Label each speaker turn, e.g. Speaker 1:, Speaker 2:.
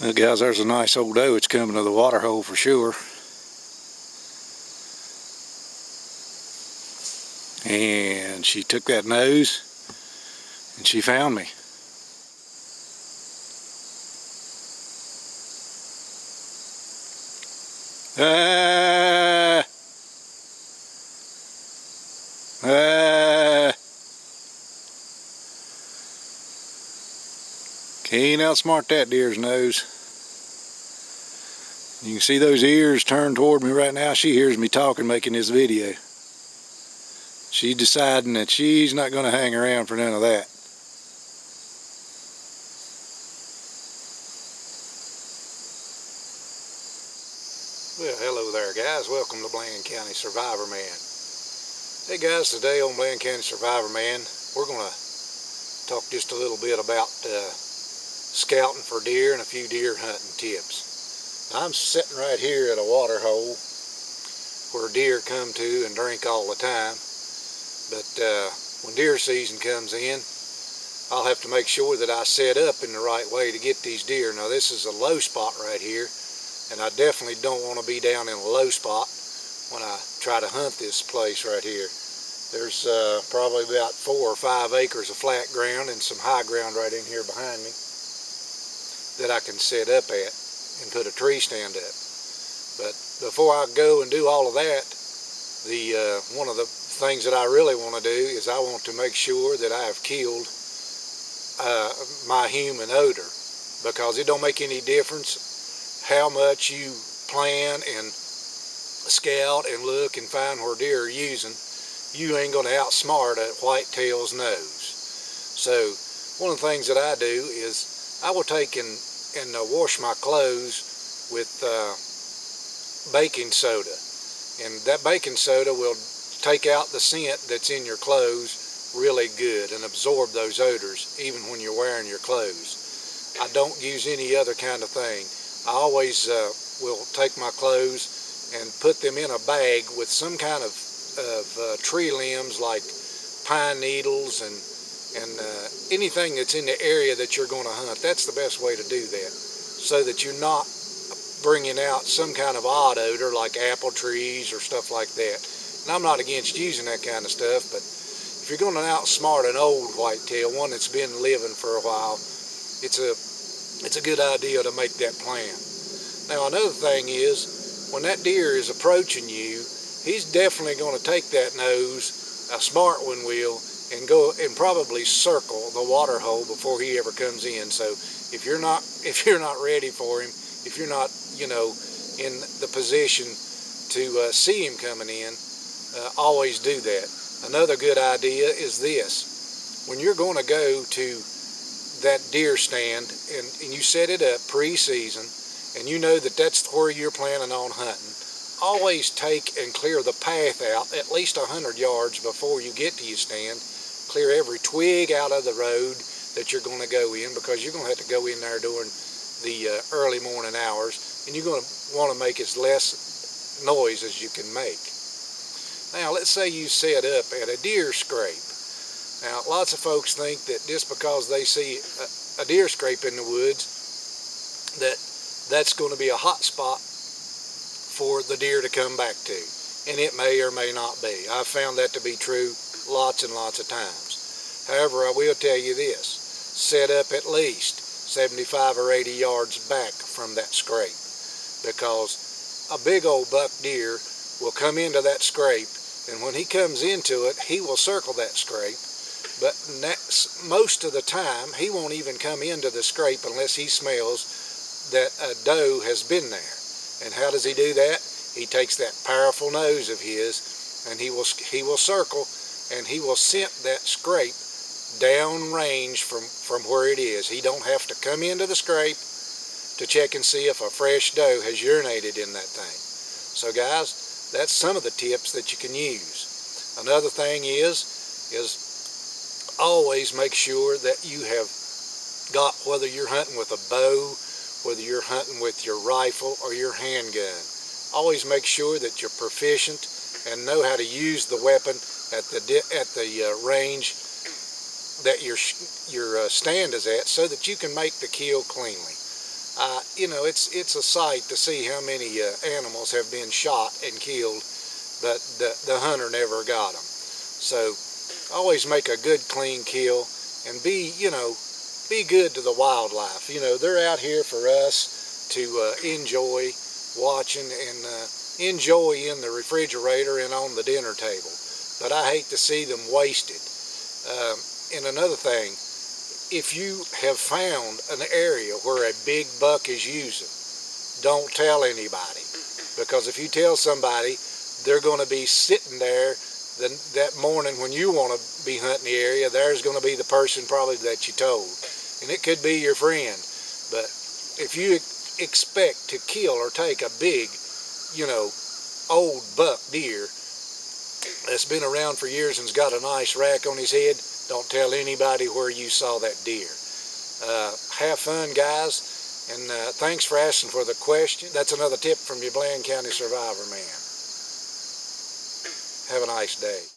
Speaker 1: Well, guys, there's a nice old doe. It's coming to the water hole for sure. And she took that nose and she found me. Ah! Ah! Can't outsmart that deer's nose. You can see those ears turned toward me right now. She hears me talking, making this video. She's deciding that she's not going to hang around for none of that. Well, hello there, guys. Welcome to Bland County Survivor Man. Hey guys, today on Bland County Survivor Man, we're going to talk just a little bit about scouting for deer and a few deer hunting tips. I'm sitting right here at a water hole where deer come to and drink all the time. But when deer season comes in, I'll have to make sure that I set up in the right way to get these deer. Now this is a low spot right here, and I definitely don't want to be down in a low spot when I try to hunt this place right here. There's probably about 4 or 5 acres of flat ground and some high ground right in here behind me that I can set up at and put a tree stand up. But before I go and do all of that, one of the things that I really want to do is I want to make sure that I have killed my human odor, because it don't make any difference how much you plan and scout and look and find where deer are using. You ain't going to outsmart a whitetail's nose. So one of the things that I do is I will take and wash my clothes with baking soda, and that baking soda will take out the scent that's in your clothes really good and absorb those odors even when you're wearing your clothes. I don't use any other kind of thing. I always will take my clothes and put them in a bag with some kind of tree limbs like pine needles and anything that's in the area that you're going to hunt. That's the best way to do that, so that you're not bringing out some kind of odd odor like apple trees or stuff like that. And I'm not against using that kind of stuff, but if you're going to outsmart an old whitetail, one that's been living for a while, it's a good idea to make that plan. Now another thing is, when that deer is approaching you, he's definitely going to take that nose, a smart one will, and go and probably circle the water hole before he ever comes in. So if you're not ready for him, if you're not, in the position to see him coming in, always do that. Another good idea is this: when you're going to go to that deer stand and you set it up pre-season, and you know that that's where you're planning on hunting, always take and clear the path out at least 100 yards before you get to your stand. Clear every twig out of the road that you're going to go in, because you're going to have to go in there during the early morning hours, and you're going to want to make as less noise as you can make. Now let's say you set up at a deer scrape. Now lots of folks think that just because they see a deer scrape in the woods, that's going to be a hot spot for the deer to come back to, and it may or may not be. I've found that to be true lots and lots of times. However, I will tell you this: set up at least 75 or 80 yards back from that scrape, because a big old buck deer will come into that scrape, and when he comes into it, he will circle that scrape, but most of the time he won't even come into the scrape unless he smells that a doe has been there. And how does he do that? He takes that powerful nose of his, and he will circle, and he will scent that scrape down range from where it is. He don't have to come into the scrape to check and see if a fresh doe has urinated in that thing. So guys, that's some of the tips that you can use. Another thing is always make sure that you have got, whether you're hunting with a bow, whether you're hunting with your rifle or your handgun, always make sure that you're proficient and know how to use the weapon at the range that your stand is at, so that you can make the kill cleanly. You know, it's a sight to see how many animals have been shot and killed, but the hunter never got them. So always make a good clean kill and be good to the wildlife. You know, they're out here for us to enjoy watching and enjoy in the refrigerator and on the dinner table. But I hate to see them wasted. And another thing, if you have found an area where a big buck is using, don't tell anybody. Because if you tell somebody, they're going to be sitting there that morning when you want to be hunting the area. There's going to be the person probably that you told. And it could be your friend. But if you expect to kill or take a big, old buck deer that's been around for years and's got a nice rack on his head, don't tell anybody where you saw that deer. Have fun, guys, and thanks for asking for the question. That's another tip from your Bland County Survivor Man. Have a nice day.